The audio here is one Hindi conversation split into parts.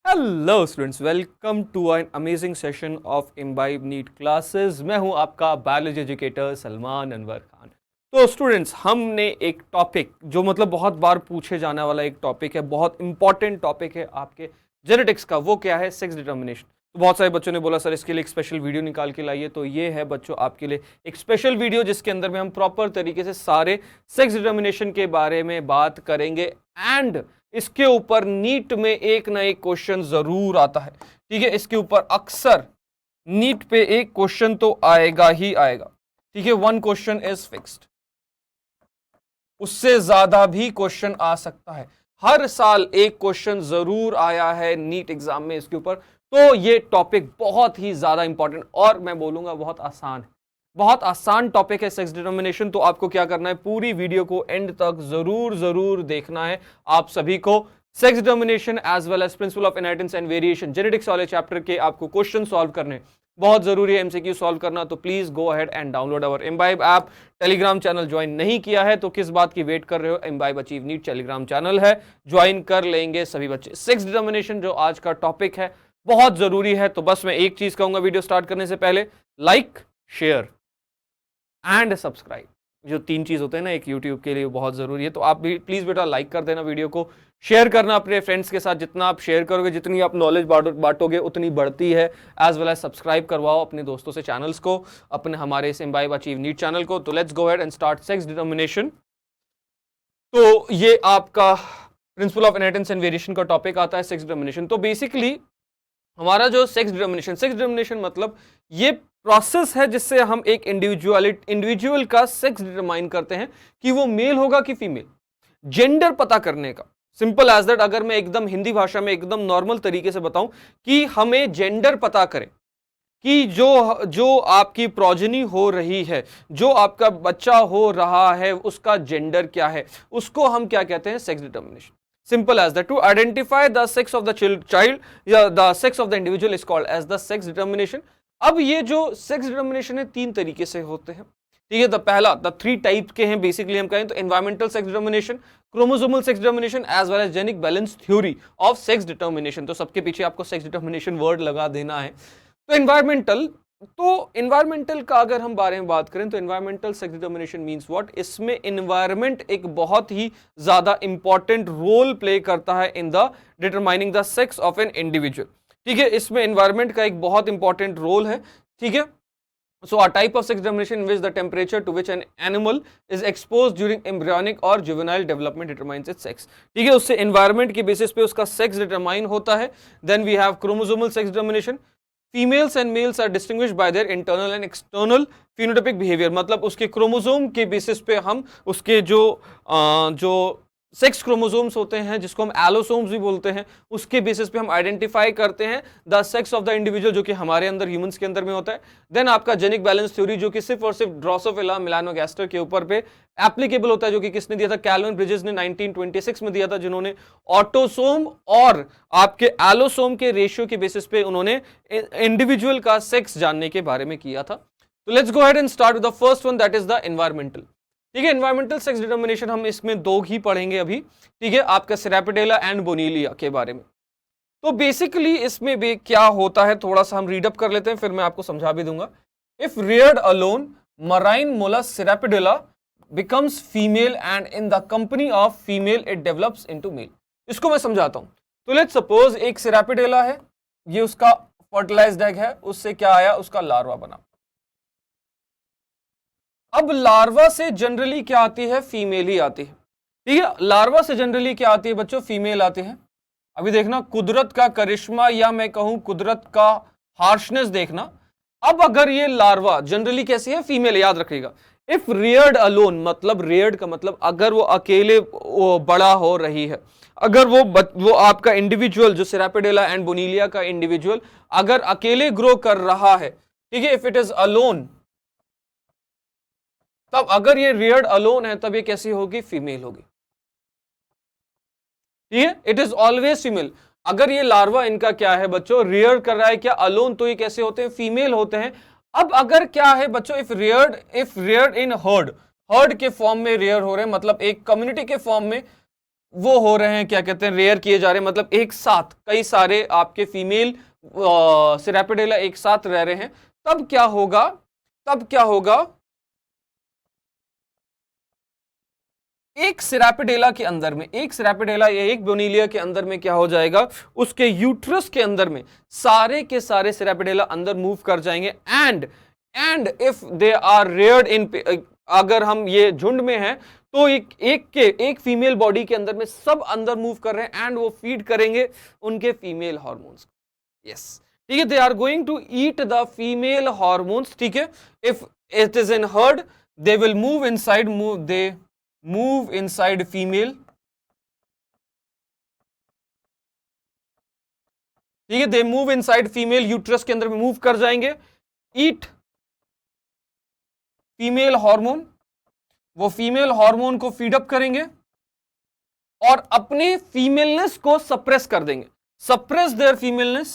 Hello students, welcome to an amazing session of imbibe NEET classes. मैं हूं आपका बायोलॉजी एजुकेटर सलमान अनवर खान। तो स्टूडेंट्स, हमने एक टॉपिक जो बहुत बार पूछे जाने वाला एक टॉपिक है, बहुत इंपॉर्टेंट टॉपिक है आपके जेनेटिक्स का। वो क्या है? Sex determination. तो बहुत सारे बच्चों ने बोला सर इसके लिए एक स्पेशल वीडियो निकाल के लाइए। तो ये है बच्चों आपके लिए एक स्पेशल वीडियो जिसके अंदर में हम प्रॉपर तरीके से सारे सेक्स डिटर्मिनेशन के बारे में बात करेंगे। एंड इसके ऊपर नीट में एक ना एक क्वेश्चन जरूर आता है। ठीक है, इसके ऊपर अक्सर नीट पे एक क्वेश्चन तो आएगा ही आएगा। ठीक है, वन क्वेश्चन इज फिक्स्ड, उससे ज्यादा भी क्वेश्चन आ सकता है। हर साल एक क्वेश्चन जरूर आया है नीट एग्जाम में इसके ऊपर। तो ये टॉपिक बहुत ही ज्यादा इंपॉर्टेंट और मैं बोलूंगा बहुत आसान है, बहुत आसान टॉपिक है सेक्स डिटर्मिनेशन। तो आपको क्या करना है, पूरी वीडियो को एंड तक जरूर देखना है। आप सभी को sex determination as well as principle of inheritance and variation genetics वाले चैप्टर के आपको क्वेश्चन सॉल्व करने बहुत जरूरी है, एमसीक्यू सॉल्व करना। तो please go ahead and download our imbibe app. Telegram channel join नहीं किया है तो किस बात की वेट कर रहे हो? Imbibe achieve NEET telegram channel है, ज्वाइन कर लेंगे सभी बच्चे। सेक्स डिटर्मिनेशन जो आज का टॉपिक है बहुत जरूरी है। तो बस मैं एक चीज कहूंगा वीडियो स्टार्ट करने से पहले, लाइक, शेयर एंड सब्सक्राइब, जो तीन चीज होते हैं ना एक यूट्यूब के लिए, बहुत जरूरी है। तो आप भी प्लीज बेटा लाइक कर देना वीडियो को, शेयर करना अपने फ्रेंड्स के साथ। जितना आप शेयर करोगे, जितनी आप नॉलेज बांटोगे उतनी बढ़ती है। एज वेल एज सब्सक्राइब करवाओ अपने दोस्तों से चैनल्स को, अपने हमारे इस इम्बाइब अचीव नीट चैनल को। तो let's go ahead and start sex determination. तो ये आपका principal of inheritance and variation का टॉपिक आता है, सेक्स डिटर्मिनेशन। तो बेसिकली हमारा जो सेक्स डिटर्मिनेशन मतलब ये प्रोसेस है जिससे हम एक इंडिविजुअल का सेक्स डिटरमाइन करते हैं कि वो मेल होगा कि फीमेल, जेंडर पता करने का। Simple as that. अगर मैं एकदम हिंदी भाषा में एकदम नॉर्मल तरीके से बताऊं कि हमें जेंडर पता करें कि जो आपकी प्रोजेनी हो रही है, जो आपका बच्चा हो रहा है, उसका जेंडर क्या है, उसको हम क्या कहते हैं? Sex determination. Simple as that. To identify the sex of the child, the sex of the individual is called as the sex determination. अब ये जो सेक्स डिटर्मिनेशन है तीन तरीके से होते हैं। ठीक है, पहला द थ्री टाइप के हैं बेसिकली हम कहें तो environmental sex determination, chromosomal sex determination as well as genic balance theory of sex determination. तो सबके पीछे आपको सेक्स डिटर्मिनेशन वर्ड लगा देना है। तो एनवायरमेंटल का अगर हम बारे में बात करें तो environmental sex determination means what? इसमें एनवायरमेंट एक बहुत ही ज्यादा इंपॉर्टेंट रोल प्ले करता है in the determining the sex of an individual. ठीक है, इसमें एनवायरमेंट का एक बहुत इंपॉर्टेंट रोल है। ठीक है, so a type of sex determination in which the temperature to which an animal is exposed during embryonic or juvenile development determines its sex. ठीक है, उससे environment के basis पे उसका sex determine होता है। Then we have chromosomal sex determination. Females and males are distinguished by their internal and external phenotypic behavior. मतलब उसके क्रोमोसोम के बेसिस पे हम उसके जो सेक्स क्रोमोसोम्स होते हैं, जिसको हम एलोसोम्स भी बोलते हैं, उसके बेसिस पे हम आइडेंटिफाई करते हैं the sex of the individual, जो कि हमारे अंदर ह्यूमंस के अंदर में होता है। देन आपका जेनिक बैलेंस थ्योरी, जो कि सिर्फ और सिर्फ ड्रोसोफिला मेलानोगास्टर के ऊपर पे एप्लीकेबल होता है, जो कि किसने दिया था? कैल्विन ब्रिजेस ने 1926 में दिया था, जिन्होंने ऑटोसोम और आपके एलोसोम के रेशियो के बेसिस पे उन्होंने इंडिविजुअल का सेक्स जानने के बारे में किया था। तो let's go ahead and start with the first one, that is the environmental. ठीक है, एनवायरमेंटल सेक्स डिटर्मिनेशन हम इसमें दो ही पढ़ेंगे अभी। ठीक है, आपका सेरेपेडेला एंड बोनीलिया के बारे में। तो बेसिकली इसमें भी क्या होता है थोड़ा सा हम रीड अप कर लेते हैं, फिर मैं आपको समझा भी दूंगा। If reared alone, marine mollusc Crepidula becomes female and in the company of female it develops into male. इसको मैं समझाता हूं। तो लेट्स सपोज एक सेरेपेडेला है, ये उसका फर्टिलाइज्ड एग है, उससे क्या आया? उसका लार्वा बना। अब लार्वा से जनरली क्या आती है? फीमेल ही आती है। ठीक है, लार्वा से जनरली क्या आती है बच्चों? फीमेल आती है। अभी देखना कुदरत का करिश्मा, या मैं कहूं कुदरत का हार्शनेस देखना। अब अगर ये लार्वा जनरली कैसी है? फीमेल, याद रखिएगा। इफ रियर्ड अलोन, मतलब रियर्ड का मतलब अगर वो अकेले बड़ा हो रही है, अगर वो आपका इंडिविजुअल जो सेरेपेडेला एंड बोनीलिया का इंडिविजुअल अगर अकेले ग्रो कर रहा है, ठीक है, इफ इट इज अलोन, तब अगर ये रियर्ड अलोन है तब ये कैसी होगी? फीमेल होगी। ठीक है, इट इज ऑलवेज फीमेल। अगर ये लार्वा इनका क्या है बच्चों? रियर कर रहा है क्या? अलोन, तो ये कैसे होते हैं? फीमेल होते हैं। अब अगर क्या है बच्चों? If Rudyard in heard, heard के फॉर्म में रियर हो रहे हैं, मतलब एक कम्युनिटी के फॉर्म में, वो हो रहे हैं, क्या कहते हैं, रेयर किए जा रहे हैं, मतलब एक साथ कई सारे आपके फीमेल सिरापिडेला एक साथ रह रहे हैं, तब क्या होगा, तब क्या होगा, एक सिरापिडेला के अंदर में, एक सिरापिडेला या एक बोनीलिया के अंदर में क्या हो जाएगा, उसके यूट्रस के अंदर में सारे के सारे सिरापिडेला अंदर मूव कर जाएंगे। And if they are reared in, अगर हम ये झुंड में हैं तो एक फीमेल बॉडी के अंदर में सब अंदर मूव कर रहे हैं एंड वो फीड करेंगे उनके फीमेल हार्मोन्स। यस, ठीक है, they are going to eat the female hormones, ठीक है। If it is in herd they will move inside, they move inside female, ठीक है, they move inside female, uterus के अंदर में मूव कर जाएंगे, ईट फीमेल हार्मोन, वो फीमेल हार्मोन को फीडअप करेंगे और अपने फीमेलनेस को सप्रेस कर देंगे, सप्रेस देयर फीमेलनेस,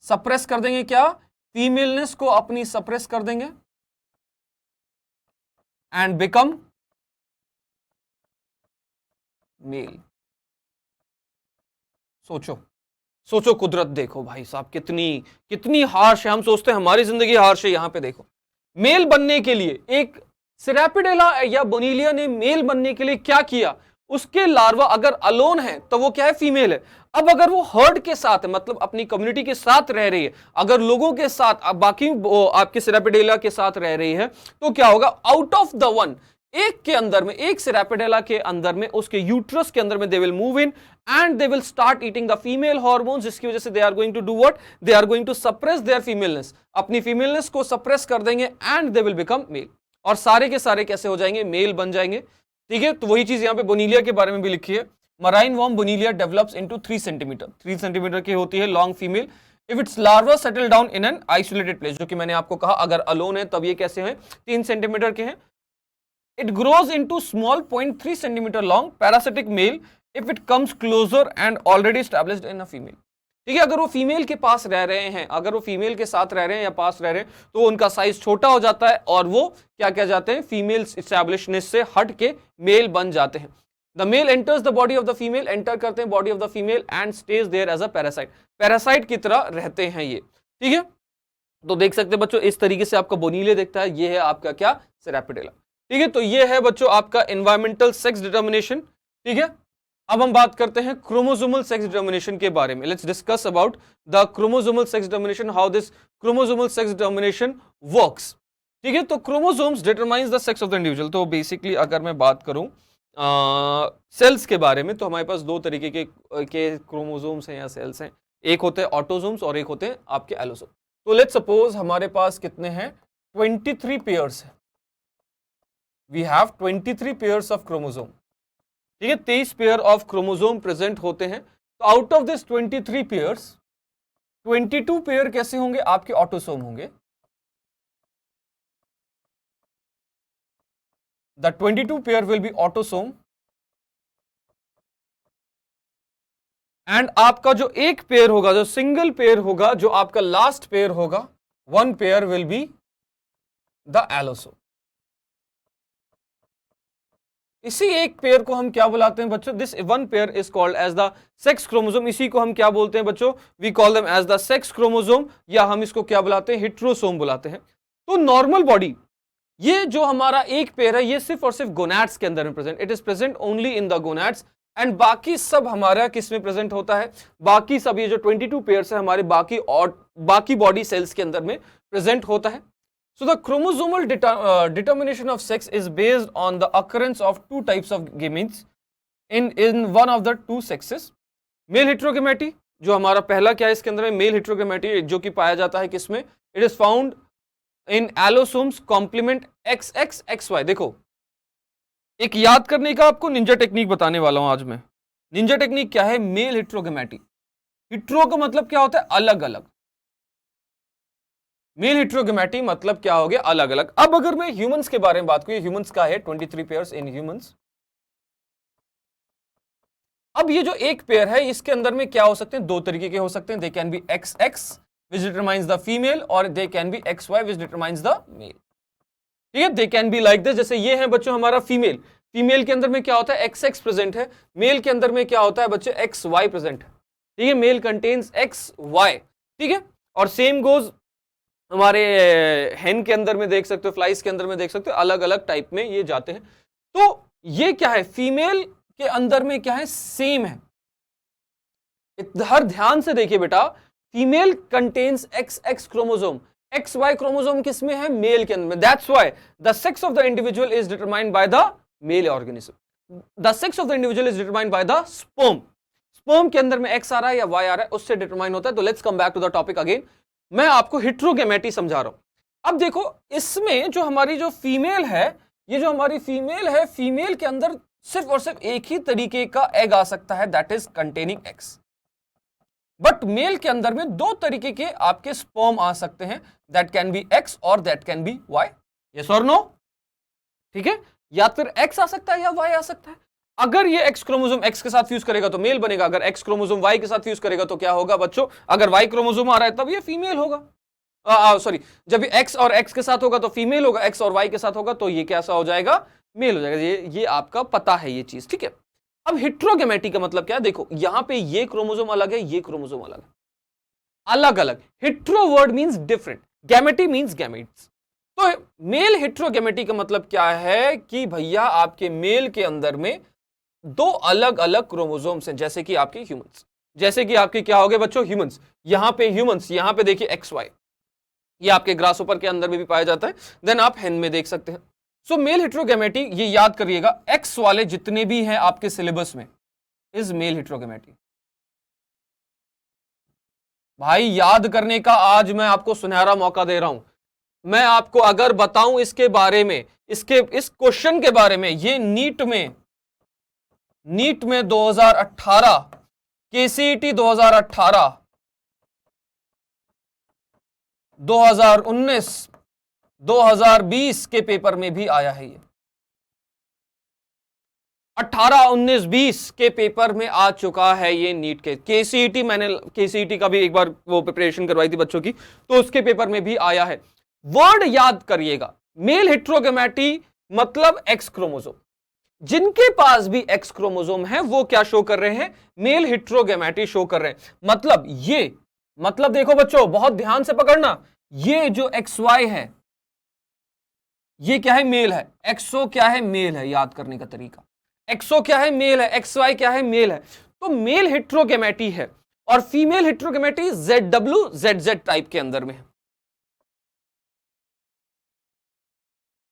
सप्रेस कर देंगे, क्या, फीमेलनेस को अपनी सप्रेस कर देंगे एंड बिकम मेल। सोचो सोचो, कुदरत देखो भाई साहब, कितनी कितनी हार्श है। हम सोचते हैं हमारी जिंदगी हार्श है, यहां पे देखो, मेल बनने के लिए एक सिरापिडेला या बोनीलिया ने मेल बनने के लिए क्या किया, उसके लार्वा अगर अलोन है तो वो क्या है, फीमेल है। अब अगर वो हर्ड के साथ है, मतलब अपनी कम्युनिटी के साथ रह रही है, अगर लोगों के साथ, बाकी आपके सिरापिडेला के साथ रह रही है, तो क्या होगा, आउट ऑफ द वन, एक के अंदर में, एक सिरापिडेला के अंदर में, उसके यूट्रस के अंदर में they will move in and they will start eating the female hormones, जिसकी वजह से they are going to do what, they are going to suppress their femaleness, अपनी फीमेलनेस को सप्रेस कर देंगे and they will become male, और सारे के सारे कैसे हो जाएंगे, मेल बन जाएंगे, ठीक है। तो वही चीज यहां पे बोनीलिया के बारे में भी लिखी है, marine worm Bonellia develops into 3 centimetre, 3 centimetre की होती है long female, if its larva settle down in an isolated place, जो कि मैंने आपको कहा अगर अलोन है तब ये कैसे हैं, 3 सेंटीमीटर के हैं। It grows into small 0.3 centimeter long parasitic male if it comes closer and already established in a female। ठीक है, अगर वो फीमेल के पास रह रहे हैं, अगर वो फीमेल के साथ रह रहे हैं या पास रह रहे हैं, तो उनका साइज छोटा हो जाता है और वो क्या क्या जाते हैं, फीमेल एस्टैब्लिशनेस से हट के मेल बन जाते हैं। The male enters the body of the female, enter करते हैं body of the female and stage there as a parasite, parasite की तरह रहते हैं ये, ठीक है। तो देख सकते हैं बच्चों, इस तरीके से आपका बोनीलिया दिखता है, ये है आपका क्या, सिरापिडेला, ठीक है। तो ये है बच्चों आपका एनवायरमेंटल सेक्स डिटर्मिनेशन, ठीक है। अब हम बात करते हैं क्रोमोसोमल सेक्स डिटर्मिनेशन के बारे में। Let's discuss about the chromosomal sex determination, how this chromosomal sex determination works, ठीक है। तो chromosomes determines the sex of the individual. तो बेसिकली अगर मैं बात करूं सेल्स के बारे में, तो हमारे पास दो तरीके के क्रोमोसोम्स हैं या सेल्स हैं, एक होते हैं ऑटोसोम्स और एक होते हैं आपके एलोसोम। तो लेट्स सपोज हमारे पास कितने हैं, 23 पेयर्स है, we have 23 pairs of chromosome, ठीक है, 23 पेयर ऑफ क्रोमोसोम प्रेजेंट होते हैं। तो out of this 23 pairs 22 pair कैसे होंगे, आपके ऑटोसोम होंगे, the 22 pair will B autosome, and आपका जो एक पेयर होगा, जो सिंगल पेयर होगा, जो आपका लास्ट पेयर होगा, 1 pair will be the allosome. इसी एक पेयर को हम क्या बुलाते हैं बच्चों, this 1 pair is called as the sex chromosome. इसी को हम क्या बोलते हैं बच्चों, we call them as the sex chromosome, या हम इसको क्या बुलाते हैं, हेट्रोसोम बुलाते हैं। तो नॉर्मल बॉडी, ये जो हमारा एक पेयर है, ये सिर्फ और सिर्फ गोनैड्स के अंदर में present, it is present only in the gonads, and बाकी सब हमारा किस में प्रेजेंट होता है, बाकी सब ये जो 22 पेयर्स है हमारे बाकी बॉडी सेल्स के अंदर में प्रेजेंट होता है। So the chromosomal determination of sex is based on the occurrence of 2 types of gametes in one of the 2 sexes. Male heterogamy, जो हमारा पहला क्या है इसके अंदर में, मेल हेट्रोगैमेटी, जो कि पाया जाता है किसमें, it is found in allosomes complement XXXY। देखो, एक याद करने का आपको निंजा टेक्निक बताने वाला हूं आज मैं। निंजा टेक्निक क्या है, मेल हेट्रोगैमेटी, हिट्रो का मतलब क्या होता है, अलग अलग, मेल हेट्रोगैमेटी मतलब क्या हो गया, अलग अलग। अब अगर मैं ह्यूमंस के बारे में बात करूं, ह्यूमंस का है 23 पेयर्स इन ह्यूमंस। अब ये जो एक पेयर है, इसके अंदर में क्या हो सकते हैं, 2 तरीके के हो सकते हैं, they can be XX which determines the female और they can be XY which determines the male, ठीक है। They can be like this, जैसे ये है बच्चों हमारा फीमेल, फीमेल के अंदर में क्या होता है, एक्स एक्स प्रेजेंट है, मेल के अंदर में क्या होता है बच्चे, एक्स वाई प्रेजेंट है, ठीक है, मेल कंटेन्स एक्स वाई, ठीक है। और सेम गोज हमारे हेन के अंदर में देख सकते हो, फ्लाइज के अंदर में देख सकते हो, अलग अलग टाइप में ये जाते हैं। तो ये क्या है, फीमेल के अंदर में क्या है, सेम है। हर ध्यान से देखिए बेटा, female contains X X chromosome, X Y chromosome किसमें है, मेल के अंदर में। That's why the sex of the individual is determined by the male organism. The sex of the individual is determined by the sperm. Sperm के अंदर में एक्स आ रहा है या वाई आ रहा है, उससे डिटरमाइन होता है। तो let's come back to the topic again. मैं आपको हेटेरोगैमेटी समझा रहा हूं। अब देखो, इसमें जो हमारी जो फीमेल है, ये जो हमारी फीमेल है, फीमेल के अंदर सिर्फ और सिर्फ एक ही तरीके का एग आ सकता है, that is containing X. But male के अंदर में दो तरीके के आपके स्पर्म आ सकते हैं, दैट कैन बी एक्स और that can be Y. Yes और नो? ठीक है, या फिर एक्स आ सकता है या वाई आ सकता है। अगर ये एक्स क्रोमोसोम एक्स के साथ फ्यूज करेगा तो मेल बनेगा, अगर एक्स क्रोमोसोम वाई के साथ फ्यूज करेगा तो क्या होगा बच्चों, अगर वाई क्रोमोसोम आ रहा है तब ये फीमेल होगा। सॉरी, जब एक्स और एक्स के साथ होगा तो फीमेल होगा, एक्स और वाई के साथ होगा तो ये कैसा हो जाएगा, मेल हो जाएगा। ये आपका पता है ये चीज, ठीक है। अब हेटेरोगैमेटी का मतलब क्या है, देखो यहां पे ये क्रोमोसोम अलग है, ये क्रोमोसोम अलग है, अलग अलग। Hetero word means different, gamety means gametes. तो मेल हेटेरोगैमेटी का मतलब क्या है कि भैया आपके मेल के अंदर में दो अलग अलग क्रोमोसोम्स हैं, जैसे कि आपके ह्यूमंस, जैसे कि आपके क्या हो गए बच्चों, ह्यूमंस। यहां पे ह्यूमंस, यहां पे देखिए एक्स वाई, ये आपके ग्रासहोपर के अंदर में भी पाया जाता है, देन आप हेन में देख सकते हैं। सो मेल हेटेरोगैमेटी, ये याद करिएगा, एक्स वाले जितने भी हैं आपके सिलेबस में इज मेल हेटेरोगैमेटी। भाई याद करने का आज मैं आपको सुनहरा मौका दे रहा हूं। मैं आपको अगर बताऊं इसके बारे में, इस क्वेश्चन के बारे में, ये नीट में 2018 केसीईटी 2018 2019 2020 के पेपर में भी आया है। ये 18 19 20 के पेपर में आ चुका है ये नीट के। केसीईटी, मैंने केसीईटी का भी एक बार वो प्रिपरेशन करवाई थी बच्चों की, तो उसके पेपर में भी आया है। वर्ड याद करिएगा, मेल हेटेरोगैमेटी मतलब एक्स क्रोमोसोम। जिनके पास भी एक्स क्रोमोसोम है वो क्या शो कर रहे हैं, मेल हेटेरोगैमेटी शो कर रहे हैं। मतलब ये, मतलब देखो बच्चों बहुत ध्यान से पकड़ना, ये जो एक्स वाई है ये क्या है, मेल है। एक्सओ क्या है, मेल है। याद करने का तरीका, एक्सओ क्या है, मेल है, एक्स वाई क्या है, मेल है। तो मेल हेटेरोगैमेटी है और female heterogamety ZW ZZ type के अंदर में है।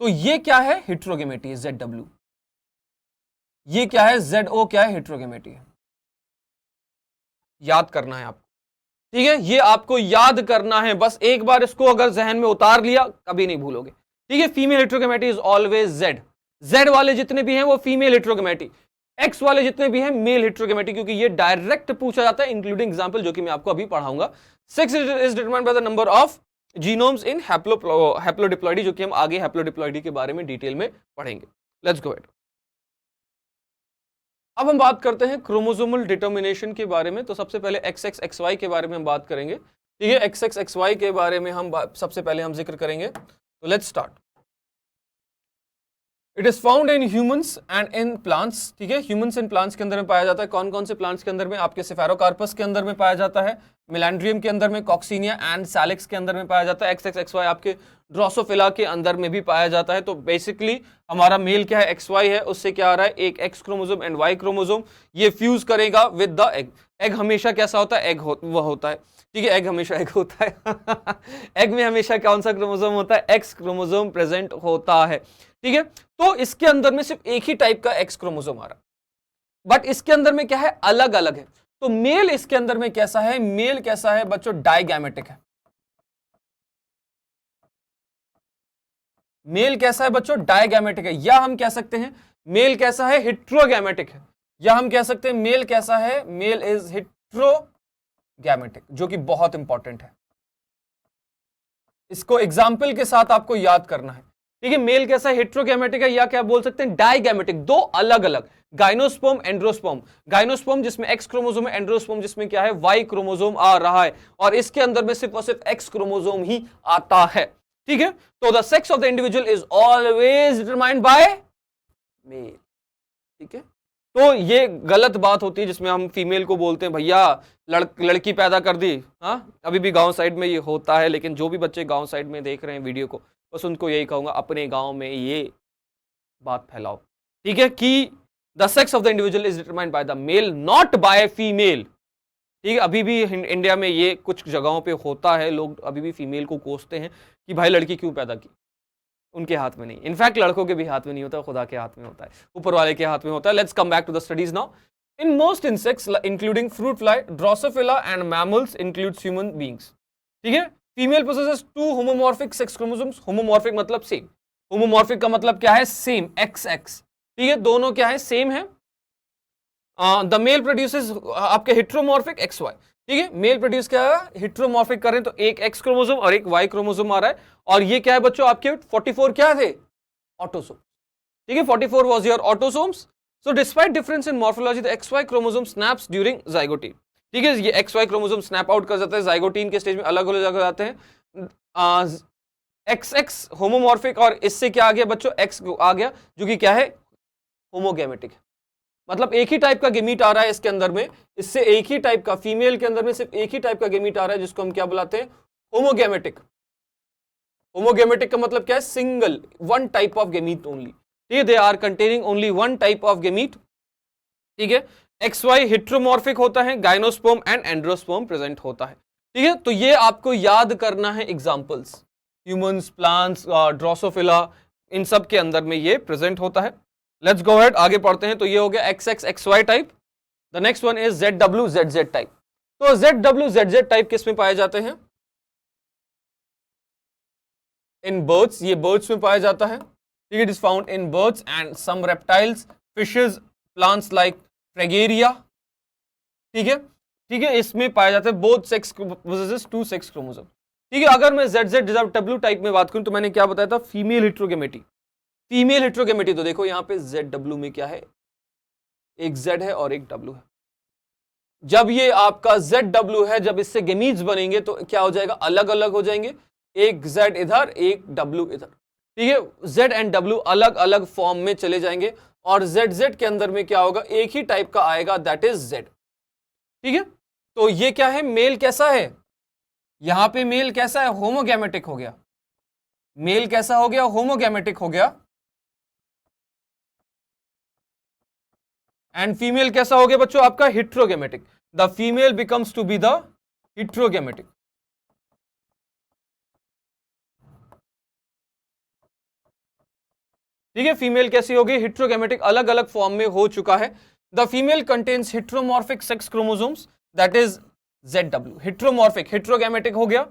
तो ये क्या है, हेटेरोगैमेटी ZW। ये क्या है, ZO क्या है, हेटेरोगैमेटी है। याद करना है आपको, ठीक है, ये आपको याद करना है। बस एक बार इसको अगर जहन में उतार लिया कभी नहीं भूलोगे, ठीक है। Female heterogamety is always Z वाले जितने भी हैं वो फीमेल हेटेरोगैमेटी, एक्स वाले जितने भी हैं मेल हेटेरोगैमेटी, क्योंकि ये डायरेक्ट पूछा जाता है, इंक्लूडिंग एग्जांपल जो कि मैं आपको अभी पढ़ाऊंगा। Sex is determined by the number of genomes in haplodiploidy, जो कि हम आगे हैप्लोडिप्लॉइडी के बारे में डिटेल में पढ़ेंगे। Let's go. अब हम बात करते हैं क्रोमोसोमल डिटर्मिनेशन के बारे में। तो सबसे पहले XX XY के बारे में हम बात करेंगे, ठीक है। XX XY के बारे में हम सबसे पहले हम जिक्र करेंगे। तो let's start. It is found in humans and in plants, ठीक है। ह्यूमंस एंड प्लांट्स के अंदर में पाया जाता है। कौन कौन से प्लांट्स के अंदर में, आपके सेफेरोकार्पस के अंदर में पाया जाता है, मिलैंड्रियम के अंदर में, कॉक्सीनिया एंड सैलेक्स के अंदर में पाया जाता है। XX XY आपके ड्रोसोफिला के अंदर में भी पाया जाता है। तो बेसिकली हमारा मेल क्या है, XY है, उससे क्या आ रहा है, एक X chromosome and Y chromosome, ये फ्यूज करेगा विद द एग। एग हमेशा कैसा होता है, एग वह होता है, ठीक है। एग हमेशा एग होता है एग में हमेशा कौन सा क्रोमोसोम होता है, X क्रोमोसोम प्रेजेंट होता है, ठीक है। तो इसके अंदर में सिर्फ एक ही टाइप का X क्रोमोसोम आ रहा है, बट इसके अंदर में क्या है, अलग अलग है। तो मेल इसके अंदर में कैसा है, मेल कैसा है बच्चों, डाइगैमेटिक है। मेल कैसा है बच्चों, डाइगैमेटिक है। या हम कह सकते हैं मेल कैसा है, हेटेरोगैमेटिक है। या हम कह सकते हैं मेल कैसा है, मेल इज हेटेरोगैमेटिक, जो कि बहुत इंपॉर्टेंट है। इसको एग्जाम्पल के साथ आपको याद करना है, ठीक है। मेल कैसा है, हेटेरोगैमेटिक है, या क्या बोल सकते हैं, डाइगैमेटिक, दो अलग अलग, गाइनोस्पर्म एंड्रोस्पर्म। गाइनोस्पर्म जिसमें एक्स क्रोमोसोम है, एंड्रोस्पर्म जिसमें क्या है, वाई क्रोमोसोम आ रहा है, और इसके अंदर में सिर्फ और सिर्फ एक्स क्रोमोसोम ही आता है, ठीक है। तो the sex of the individual is always determined by male. ठीक है, तो ये गलत बात होती है जिसमें हम फीमेल को बोलते हैं भैया लड़की पैदा कर दी। हाँ, अभी भी गांव साइड में ये होता है, लेकिन जो भी बच्चे गांव साइड में देख रहे हैं वीडियो को, बस उनको यही कहूंगा अपने गांव में ये बात फैलाओ, ठीक है, कि the sex of the individual is determined by the male not by female. ठीक है, अभी भी इंडिया में ये कुछ जगहों पे होता है, लोग अभी भी फीमेल को कोसते हैं कि भाई लड़की क्यों पैदा की, उनके हाथ में नहीं, इनफैक्ट लड़कों के भी हाथ में नहीं होता, खुदा के हाथ में होता है, ऊपर वाले के हाथ में होता है। Let's come back to the studies now. In most insects including fruit fly, drosophila and mammals includes human beings. ठीक है, female possesses 2 homomorphic sex chromosomes. Homomorphic मतलब सेम, होमोमॉर्फिक का मतलब क्या है, सेम, एक्स एक्स। ठीक है, दोनों क्या है, सेम है। द मेल प्रोड्यूसेस आपके हेट्रोमॉर्फिक एक्स वाई। ठीक है, मेल प्रोड्यूस क्या है, हेट्रोमॉर्फिक कर रहे हैं तो एक एक्स क्रोमोसोम और एक वाई क्रोमोसोम आ रहा है, और ये क्या है बच्चों आपके 44 क्या थे, ऑटोसोम। ठीक है, 44 was your autosomes. So despite difference in morphology the X Y chromosome snaps during zygotene. ठीक है, ये X Y chromosome snap out कर जाता है, जाइगोटीन के स्टेज में अलग अलग हो जाते हैं। एक्स एक्स होमोमॉर्फिक, और इससे क्या आ गया बच्चों, एक्स आ गया, जो कि क्या है, होमोगैमेटिक। मतलब एक ही टाइप का गेमीट आ रहा है इसके अंदर में, इससे एक ही टाइप का, फीमेल के अंदर में सिर्फ एक ही टाइप का गेमीट आ रहा है, जिसको हम क्या बुलाते हैं, होमोगैमेटिक। होमोगैमेटिक का मतलब क्या है, single, one type of gamete only. ठीक है, they are containing only one type of gamete. ठीक है, एक्स वाई हेट्रोमॉर्फिक होता है, गाइनोस्पर्म एंड एंड्रोस्पर्म प्रेजेंट होता है। ठीक है, तो ये आपको याद करना है एग्जांपल्स, ह्यूमंस, प्लांट्स, ड्रोसोफिला, इन सब के अंदर में ये प्रेजेंट होता है। लेट्स गो अहेड, आगे पढ़ते हैं। तो ये हो गया X X X Y type. The next one is Z W Z Z type. तो Z W Z Z type किस में पाए जाते हैं, इन बर्ड्स, ये बर्ड्स में पाया जाता है। ठीक है, it is found in birds and some reptiles, fishes, plants like fragaria. ठीक है, ठीक है, इसमें पाया जाता है both sex possesses 2 sex chromosome. ठीक है, अगर मैं जेड जेड डब्ल्यू टाइप में बात करूं तो मैंने क्या बताया था, फीमेल हेट्रोगेमेटी। फीमेल हेट्रोगेमेटी, तो देखो यहां पे जेड डब्ल्यू में क्या है, एक जेड है और एक डब्ल्यू है। जब ये आपका जेड डब्ल्यू है, जब इससे गेमीट्स बनेंगे तो क्या हो जाएगा, अलग अलग हो जाएंगे, एक जेड इधर एक डब्ल्यू इधर। ठीक है, जेड एंड डब्ल्यू अलग अलग फॉर्म में चले जाएंगे, और जेड जेड के अंदर में क्या होगा, एक ही टाइप का आएगा, दैट इज जेड। ठीक है, तो ये क्या है, मेल कैसा है, यहां पे मेल कैसा है, होमोगैमेटिक हो गया। मेल कैसा हो गया, होमोगैमेटिक हो गया। एंड फीमेल कैसा हो गया बच्चों आपका, heterogametic. The female becomes to be the heterogametic. ठीक है, फीमेल कैसी होगी, हेट्रोगेमेटिक, अलग अलग फॉर्म में हो चुका है। The female contains heteromorphic sex chromosomes, that is ZW। Heteromorphic, heterogametic हो गया।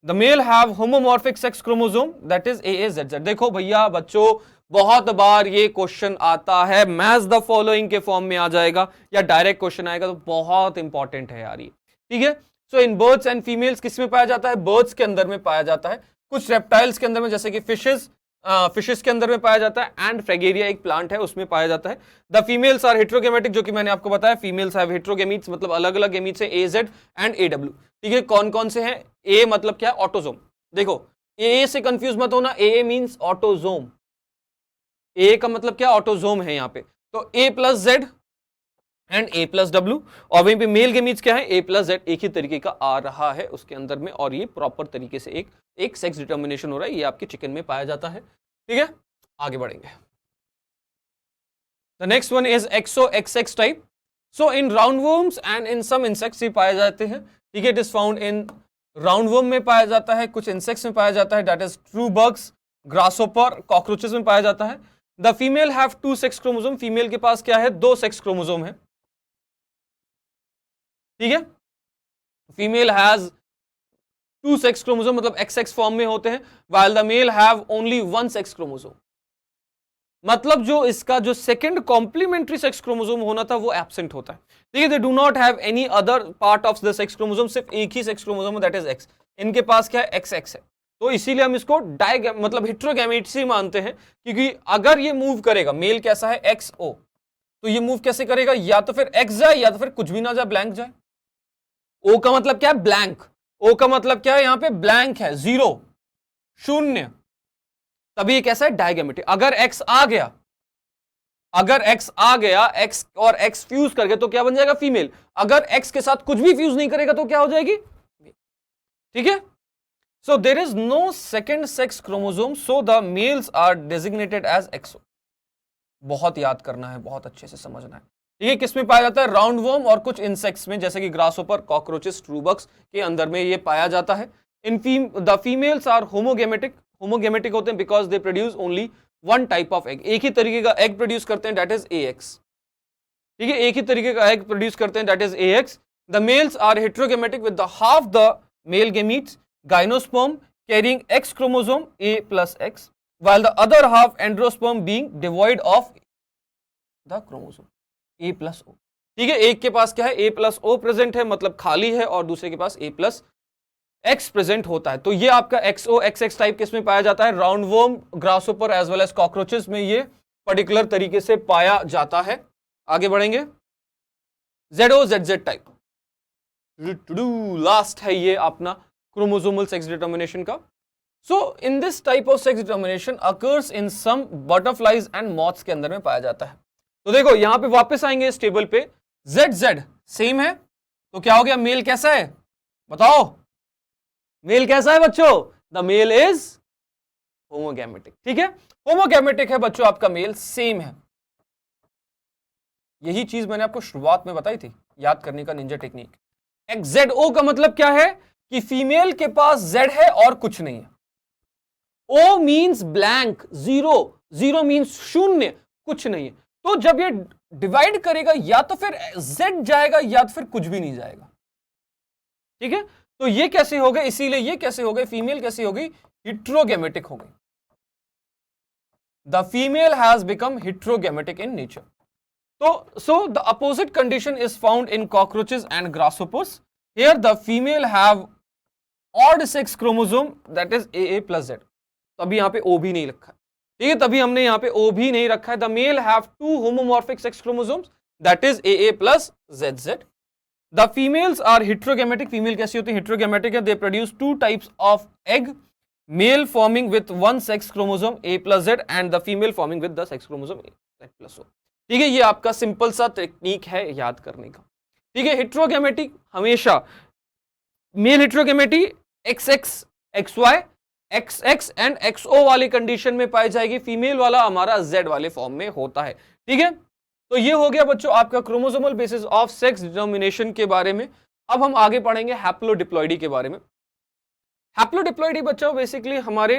The male have homomorphic sex chromosome, that is AAZZ। देखो भैया बच्चों, बहुत बार ये क्वेश्चन आता है, मैच द फॉलोइंग के फॉर्म में आ जाएगा या डायरेक्ट क्वेश्चन आएगा, तो बहुत इंपॉर्टेंट है यार ये। ठीक है, so in birds and females किस में पाया जाता है, बर्ड्स के अंदर में पाया जाता है, कुछ रेप्टाइल्स के अंदर में, जैसे कि फिशेस, फिशेस के अंदर में पाया जाता है, एंड फ्रेगेरिया एक प्लांट है उसमें पाया जाता है। द फीमेल्स आर हेट्रोगेमेटिक, जो कि मैंने आपको बताया, फीमेल्स हैव हेट्रोगेमीट्स, मतलब अलग अलग गेमीट्स है, AZ एंड AW। ठीक है, कौन कौन से हैं, ए मतलब क्या है, ऑटोजोम। देखो ए से कंफ्यूज मत होना, ए मींस ऑटोजोम, ए का मतलब क्या, ऑटोजोम है यहाँ पे। तो A plus Z and A plus W, और वहीं पे मेल गेमीट्स क्या है, A प्लस जेड, एक ही तरीके का आ रहा है उसके अंदर में, और ये प्रॉपर तरीके से एक सेक्स डिटर्मिनेशन हो रहा है, ये आपके चिकन में पाया जाता है। ठीक है, आगे बढ़ेंगे। The next one is XOXX type. So in roundworms and in some insects ही पाए जाते हैं। ठीक है, it is found in roundworm में पाया जाता है, कुछ इंसेक्ट्स में पाया जाता है, that is true bugs, grasshopper, cockroaches में पाया जाता है। The female have 2 sex chromosome, female के पास क्या है, 2 सेक्स क्रोमोसोम है। ठीक है, फीमेल हैज 2 सेक्स क्रोमोसोम, मतलब XX फॉर्म में होते हैं, while the male have only 1 sex chromosome. मतलब जो इसका जो सेकंड कॉम्प्लीमेंट्री सेक्स क्रोमोसोम होना था वो एब्सेंट होता है। ठीक है, they do not have any other part of the sex chromosome, सिर्फ एक ही सेक्स क्रोमोसोम है, दैट इज X। इनके पास क्या है, XX है, तो इसीलिए हम इसको मतलब हेट्रोगैमेट्स ही मानते हैं, क्योंकि अगर ये मूव करेगा, मेल कैसा है XO, तो ये मूव कैसे करेगा, या तो फिर X जाए या तो फिर कुछ भी ना जाए, ब्लैंक जाए। O का मतलब क्या है, ब्लैंक। O का मतलब क्या है, यहां पे ब्लैंक है, 0, शून्य, तभी कैसा है, डायगैमेटिक। अगर X आ गया अगर एक्स आ गया, एक्स और एक्स फ्यूज कर गया तो क्या बन जाएगा? फीमेल। अगर एक्स के साथ कुछ भी फ्यूज नहीं करेगा तो क्या हो जाएगी? ठीक है। So there is no second sex chromosome, so the males are designated as XO. बहुत याद करना है, बहुत अच्छे से समझना है। ठीक है, किसमें पाया जाता है? राउंड वर्म और कुछ इंसेक्ट्स में, जैसे कि ग्रासहोपर, कॉकरोचेस, ट्रूबक्स के अंदर में ये पाया जाता है। In the females are homogametic, homogametic होते हैं because they produce only one type of egg, एक ही तरीके का एग प्रोड्यूस करते हैं, दैट इज एएक्स। ठीक है, एक ही तरीके का एग प्रोड्यूस करते हैं, that is AX. The males are heterogametic with the half the male gametes gynosperm carrying X chromosome A plus X, while the other half androsperm being devoid of the chromosome A plus O। ठीक है, एक के पास क्या है? A plus O प्रेजेंट है, मतलब खाली है, और दूसरे के पास A plus X प्रेजेंट होता है। तो ये आपका XO XX टाइप किसमें पाया जाता है? Round worm, grasshopper as well as cockroaches में ये पर्टिकुलर तरीके से पाया जाता है। आगे बढ़ेंगे। ZO ZZ टाइप, लास्ट है ये अपना क्रोमोसोमल सेक्स डिटर्मिनेशन का। So in this type of sex determination occurs in some butterflies and moths के अंदर में पाया जाता है। तो देखो यहां पे वापस आएंगे इस टेबल पे, ZZ सेम है, तो क्या हो गया? मेल कैसा है बताओ? मेल कैसा है बच्चों? The male is homogametic. ठीक है, होमोगैमेटिक है बच्चों, आपका मेल सेम है। यही चीज मैंने आपको शुरुआत में बताई थी, याद करने का निंजा टेक्निक। XZO का मतलब क्या है? कि फीमेल के पास Z है और कुछ नहीं है। O means blank, zero, zero means शून्य, कुछ नहीं है। तो जब ये डिवाइड करेगा या तो फिर Z जाएगा या तो फिर कुछ भी नहीं जाएगा। ठीक है, तो ये कैसे हो गए? इसीलिए ये कैसे हो गए? फीमेल कैसे हो गई? हिट्रोगेमेटिक हो गई। The female has become heterogametic in nature. तो so the opposite condition is found in cockroaches and grasshoppers. Here the female have odd sex chromosome, that is AA plus Z। तभी यहां पे O भी नहीं रखा है। ठीक है, तभी हमने यहां पे O भी नहीं रखा है। The male have two homomorphic sex chromosomes, that is AA plus ZZ। The females are heterogametic. Female कैसी होती है? हिट्रोगेमेटिक है। They produce two types of egg, male forming with one sex chromosome A plus Z and the female forming with the sex chromosome Z plus O। ठीक है, ये आपका सिंपल सा टेक्निक है याद करने का। ठीक है, हिट्रोगेमेटिक हमेशा male heterogamety XX XY XX and XO वाली कंडीशन में पाई जाएगी। फीमेल वाला हमारा Z वाले फॉर्म में होता है। ठीक है, तो ये हो गया बच्चों आपका chromosomal basis of sex determination के बारे में। अब हम आगे पढ़ेंगे हैप्लोडिप्लॉइडी के बारे में। हैप्लोडिप्लॉइडी बच्चों बेसिकली हमारे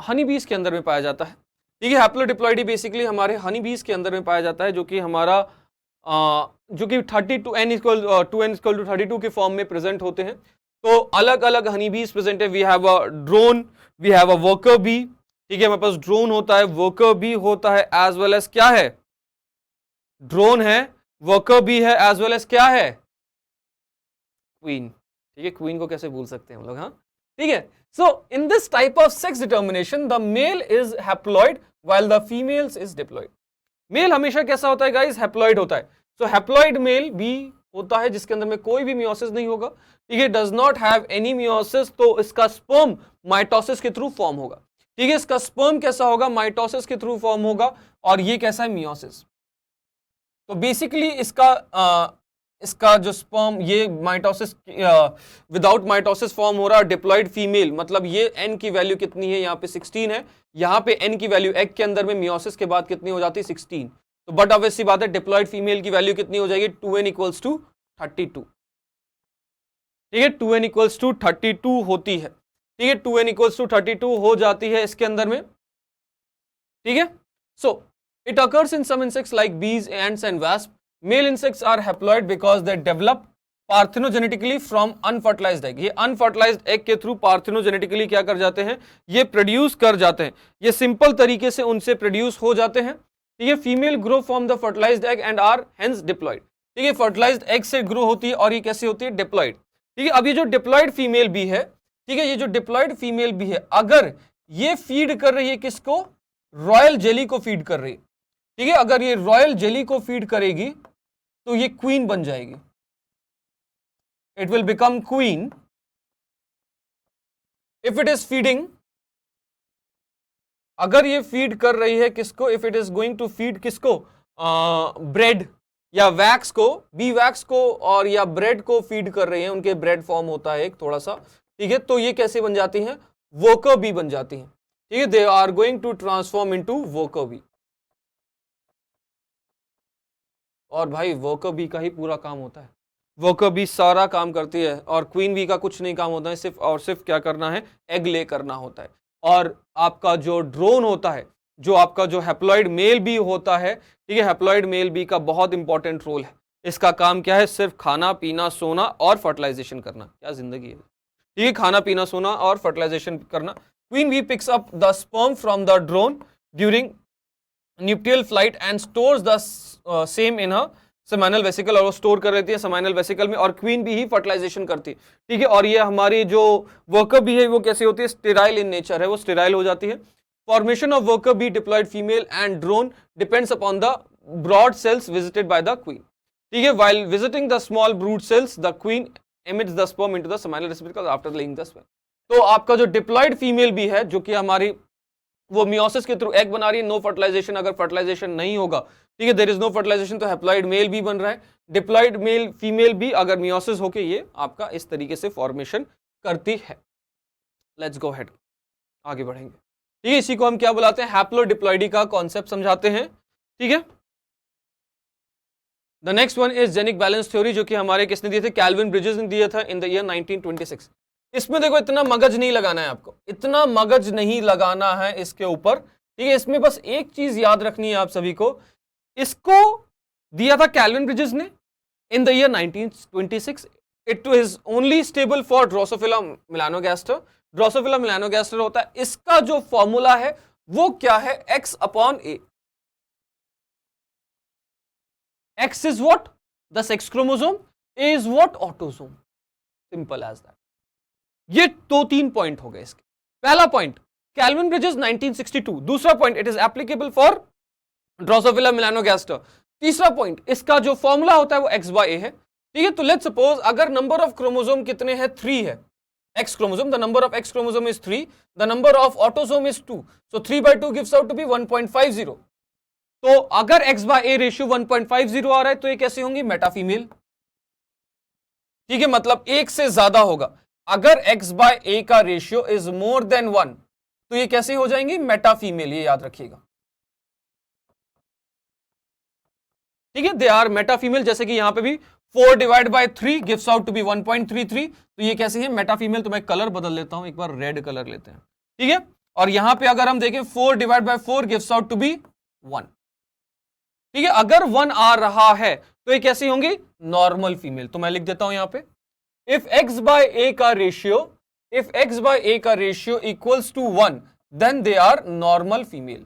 हनी बीज के अंदर में पाया जाता है। ठीक है, हैप्लोडिप्लॉइडी बेसिकली हमारे हनी बीज के अंदर में पाया जाता है, जो कि हमारा जो कि 32 n इक्वल टू 32 के फॉर्म में प्रेजेंट होते हैं। तो अलग अलग हनी बीज प्रेजेंट है। We have a drone, we have a worker bee. ठीक है, हमारे पास ड्रोन होता है, वर्कर बी होता है, एज वेल एज क्या है? ड्रोन है, वर्कर बी है, एज वेल एज क्या है? क्वीन। ठीक है, क्वीन को कैसे भूल सकते हैं हम लोग? हाँ, ठीक है। So in this type of sex determination the male is haploid while the females is diploid. Male हमेशा कैसा होता है गाइस? हैप्लॉइड होता है। सो हैप्लॉइड मेल बी होता है जिसके अंदर में कोई भी मियोसिस नहीं होगा। ठीक है, does not have any meiosis, तो इसका स्पर्म माइटोसिस के थ्रू फॉर्म होगा। ठीक है, इसका स्पर्म कैसा होगा? माइटोसिस के थ्रू फॉर्म होगा, और ये कैसा है? मियोसिस। तो बेसिकली इसका जो स्पर्म, ये माइटोसिस विदाउट माइटोसिस फॉर्म हो रहा है। डिप्लॉइड फीमेल मतलब ये n की वैल्यू कितनी है? यहाँ पे 16 है। यहाँ पे n की वैल्यू एग के अंदर में मियोसिस के बाद कितनी हो जाती है? 16। तो बट ऑब्वियस सी बात है, डिप्लॉइड फीमेल की वैल्यू कितनी हो जाएगी? 2n equals to 32। ठीक है, 2n इक्वल्स टू 32 होती है। ठीक है, 2n इक्वल्स टू 32 हो जाती है इसके अंदर में। ठीक है, so it occurs in some insects like bees, ants and wasp. Male insects are haploid because they develop parthenogenetically from unfertilized egg। ये unfertilized egg के थ्रू parthenogenetically क्या कर जाते हैं? ये प्रोड्यूस कर जाते हैं। ये सिंपल तरीके से उनसे प्रोड्यूस हो जाते हैं। ठीक है, female grow from the fertilized egg and are hence diploid. ठीक है, फर्टिलाइज्ड एग से ग्रो होती है, और ये कैसे होती है? डिप्लॉइड। ठीक है, अब ये जो डिप्लॉइड फीमेल भी है, ठीक है, ये जो डिप्लॉइड फीमेल भी है, अगर ये फीड कर रही है किसको? रॉयल जेली को फीड कर रही है। ठीक है, अगर ये रॉयल जेली को फीड करेगी तो ये क्वीन बन जाएगी। It will become queen if it is feeding अगर ये फीड कर रही है किसको, if it is going to feed किसको, ब्रेड या वैक्स को, बी वैक्स को और या ब्रेड को फीड कर रही है, उनके ब्रेड फॉर्म होता है एक थोड़ा सा, ठीक है, तो ये कैसे बन जाती हैं, वर्कर बी बन जाती हैं, ठीक है, they are going to transform into worker bee. और भाई वर्कर बी का ही पूरा काम होता है, वर्कर बी सारा काम करती है और क्वीन बी का कुछ नहीं काम होता है, सिर्फ और सिर्फ क्या करना है, एग ले करना होता है। और आपका जो ड्रोन होता है, जो आपका जो हैप्लॉइड मेल बी होता है, ठीक है, हैप्लॉइड मेल बी का बहुत इंपॉर्टेंट रोल है। इसका काम क्या है, सिर्फ खाना पीना सोना और फर्टिलाइजेशन करना। क्या जिंदगी है, ठीक है, खाना पीना सोना और फर्टिलाइजेशन करना। Queen bee picks up the sperm from the drone during nuptial flight and stores the same in a seminal vesicle, और वो स्टोर कर लेती है सेमाइनल वेसिकल में, और क्वीन बी ही फर्टिलाइजेशन करती है, ठीक है। और ये हमारी जो वर्कर बी है वो कैसी होती है, स्टेराइल इन नेचर है, वो स्टेराइल हो जाती है। Formation of worker bee diploid female and drone depends upon the brood cells visited by the queen, ठीक है। While visiting the small brood cells the queen emits the sperm into the seminal receptacle after laying the sperm। तो आपका जो डिप्लॉयड फीमेल भी है, जो कि हमारी वो मियोसिस के थ्रू एग बना रही है, नो फर्टिलाइजेशन, अगर फर्टिलाइजेशन नहीं होगा, ठीक है, देयर इज नो फर्टिलाइजेशन, तो हैप्लॉयड मेल भी बन रहा है, डिप्लॉयड मेल फीमेल भी अगर मियोसिस होके ये आपका इस तरीके से फॉर्मेशन करती है। लेट्स गो हेड, आगे बढ़ेंगे, ठीक है। इसी को हम क्या बुलाते हैं, हैप्लोडिप्लॉइडी का कॉन्सेप्ट समझाते हैं, ठीक है। The next one is genic balance theory, जो कि हमारे किसने दिए थे, कैल्विन ब्रिजेस ने दिया था इन द ईयर 1926। इसमें देखो इतना मगज नहीं लगाना है आपको, इतना मगज नहीं लगाना है इसके ऊपर, ठीक है। इसमें बस एक चीज याद रखनी है आप सभी को, इसको दिया था कैल्विन ब्रिजेस ने in the year 1926। It is only stable for drosophila melanogaster, Drosophila melanogaster होता है। इसका जो फॉर्मूला है वो क्या है, x/a। X is what? The sex chromosome. A is what? Autosome. Simple as that. ये 2-3 पॉइंट हो गए इसके। पहला पॉइंट कैल्विन ब्रिजेस 1962। दूसरा point it is applicable for drosophila melanogaster. तीसरा पॉइंट इसका जो फॉर्मूला होता है वो x/a है, ठीक है। तो लेट्स सपोज अगर नंबर ऑफ क्रोमोसोम कितने हैं, 3 है, x chromosome, the number of x chromosome is 3, the number of autosome is 2, so 3/2 gives out to be 1.50। तो अगर x/a रेशियो 1.50 आ रहा है तो ये कैसे होंगी, मेटा फीमेल, ठीक है, मतलब एक से ज्यादा होगा। अगर x/a का रेशियो इज मोर देन 1 तो ये कैसे हो जाएंगी, मेटा फीमेल, ये याद रखिएगा, ठीक है। दे आर मेटा फीमेल, जैसे कि यहां पे भी 4/3 गिव्स आउट टू बी 1.33, तो ये कैसे है, मेटा फीमेल। तो मैं कलर बदल लेता हूं, एक बार रेड कलर लेते हैं, ठीक है। और यहां पे अगर हम देखें 4/4 गिव्स आउट टू बी 1, ठीक है। अगर 1 आ रहा है तो ये कैसी होंगी, नॉर्मल फीमेल। तो मैं लिख देता हूं यहां पे, इफ x/a का ratio equals to 1 then they are normal female,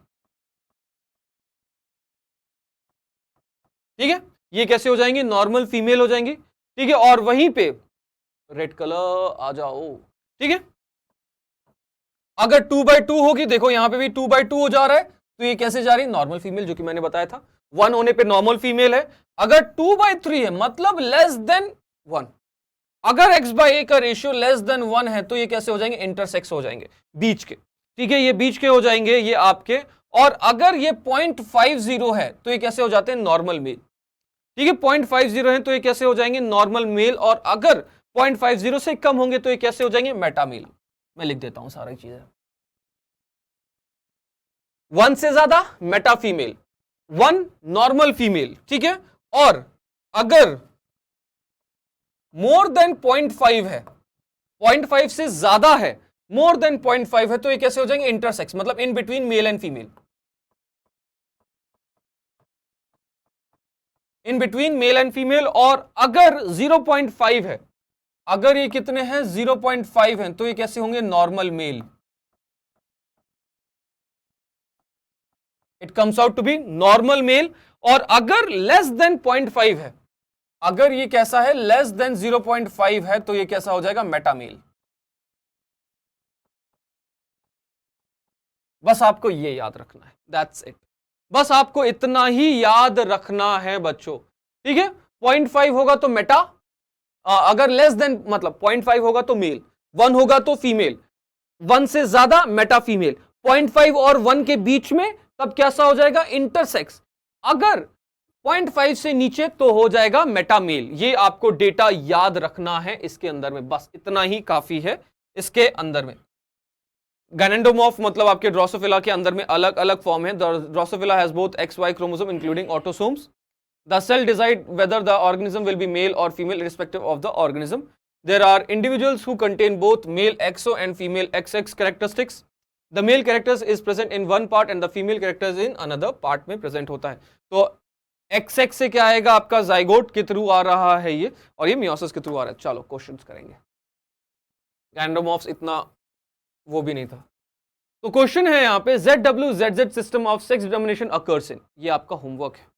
ठीक है। ये कैसे हो जाएंगे, नॉर्मल फीमेल हो जाएंगे, ठीक है। और वहीं पे रेड कलर आ जाओ, ठीक है। अगर 2/2 होगी, देखो यहां पे भी 2/2 हो जा रहा है, तो ये कैसे जा रही है, नॉर्मल फीमेल, जो कि मैंने बताया था 1 होने पे नॉर्मल फीमेल है। अगर 2/3 है मतलब लेस देन 1, अगर x/a का रेशियो लेस देन 1 है तो ये कैसे हो जाएंगे, इंटरसेक्स हो जाएंगे, बीच के, ठीक है, ये बीच के हो जाएंगे ये आपके। और अगर ये 0.50 है तो ये कैसे हो जाते हैं, नॉर्मल मेल, ठीक है। 0.50 है तो ये कैसे हो जाएंगे, नॉर्मल मेल। और अगर 0.50 से कम होंगे तो ये कैसे हो जाएंगे, मेटा मेल। मैं लिख देता हूं सारी चीजें, 1 से ज्यादा मेटा फीमेल, 1 नॉर्मल फीमेल, ठीक है। और अगर मोर देन 0.5 है, 0.5 से ज्यादा है, मोर देन 0.5 है, तो ये कैसे हो जाएंगे, इंटरसेक्स, मतलब in between male and female, in between male and female. और अगर 0.5 है, अगर ये कितने हैं, 0.5 है, तो ये कैसे होंगे, normal male. It comes out to be normal male. और अगर लेस देन 0.5 है, अगर ये कैसा है, लेस देन 0.5 है, तो ये कैसा हो जाएगा, मेटा मेल। बस आपको ये याद रखना है, दैट्स इट, बस आपको इतना ही याद रखना है बच्चों, ठीक है। 0.5 होगा तो मेटा, अगर लेस देन मतलब 0.5 होगा तो मेल, 1 होगा तो फीमेल, 1 से ज्यादा मेटा फीमेल, 0.5 और 1 के बीच में तब कैसा हो जाएगा, इंटरसेक्स। अगर 0.5 से नीचे तो हो जाएगा मेटामेल। ये आपको डेटा याद रखना है इसके अंदर में, बस इतना ही काफी है इसके अंदर में। गैनेंडोमॉर्फ मतलब आपके ड्रोसोफिला के अंदर में अलग अलग फॉर्म है। Drosophila has both XY chromosome including autosomes. The cell decide whether the organism will be male or female irrespective of the organism. There are individuals who contain both male XO and female XX characteristics. The male characters is present in one part and the female characters in another part में present होता है। तो XX से क्या आएगा आपका, जाइगोट के थ्रू आ रहा है ये, और ये मियोसिस के थ्रू आ रहा है। चलो क्वेश्चंस करेंगे। गैनेंडोमॉर्फ्स इतना वो भी नहीं था। तो क्वेश्चन है यहाँ पे ZWZZ system of sex determination occurs in, ये आपका होमवर्क है,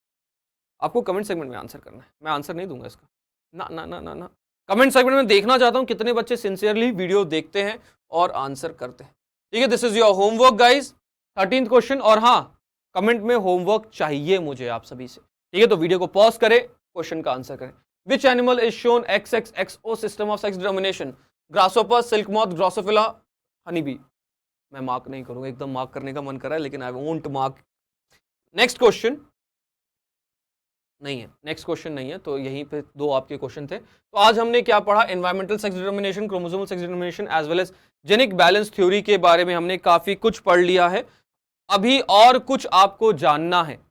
आपको कमेंट सेगमेंट में आंसर करना है। मैं आंसर नहीं दूंगा इसका, ना ना ना ना ना। कमेंट सेगमेंट में देखना चाहता हूं कितने बच्चे सिंसियरली वीडियो देखते हैं और आंसर करते हैं। ठीक है, this is your homework guys, 13th question. और हाँ, कमेंट में होमवर्क चाहिए मुझे आप सभी से। ठीक है, तो वीडियो को पॉज करें, क्वेश्चन का आंसर करें। Which animal is shown XXXO system of sex determination? Grasshopper, silk moth, drosophila, honey bee. मैं मार्क नहीं करूंगा, एकदम मार्क करने का मन कर रहा है लेकिन I won't mark. Next question नहीं है, नेक्स्ट क्वेश्चन नहीं है, तो यहीं पे दो आपके क्वेश्चन थे। तो आज हमने क्या पढ़ा, environmental sex determination, chromosomal sex determination as well as genic balance theory के बारे में हमने काफी कुछ पढ़ लिया है। अभी और कुछ आपको जानना है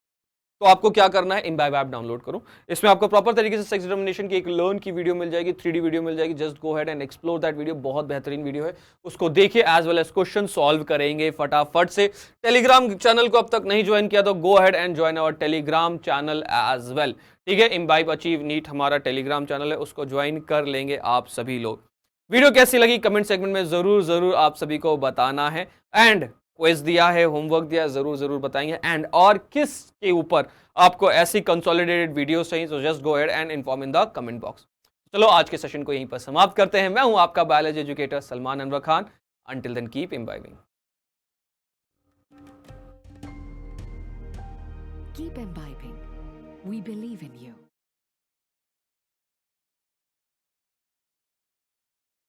तो आपको क्या करना है, इनबाइब ऐप डाउनलोड करो। इसमें आपको प्रॉपर तरीके से सेक्स डिटर्मिनेशन की एक लर्न की वीडियो मिल जाएगी, 3D वीडियो मिल जाएगी। Just go head and explore that video, बहुत बेहतरीन वीडियो है, उसको देखिए as well as question solve करेंगे फटाफट से। टेलीग्राम चैनल को अब तक नहीं ज्वाइन किया तो go head and join our Telegram channel as well. ठीक है, इम्बाइब अचीव नीट हमारा टेलीग्राम चैनल है, उसको ज्वाइन कर लेंगे आप सभी लोग। वीडियो कैसी लगी कमेंट सेगमेंट में जरूर जरूर आप सभी को बताना है। एंड क्विज दिया है, होमवर्क दिया है, जरूर जरूर बताएंगे। एंड और किस के ऊपर आपको ऐसी कंसोलिडेटेड वीडियोस चाहिए तो just go ahead and inform in the comment box. चलो आज के सेशन को यहीं पर समाप्त करते हैं। मैं हूं आपका biology educator Salman Anwar Khan. Until then keep imbibing. Keep imbibing. We believe in you.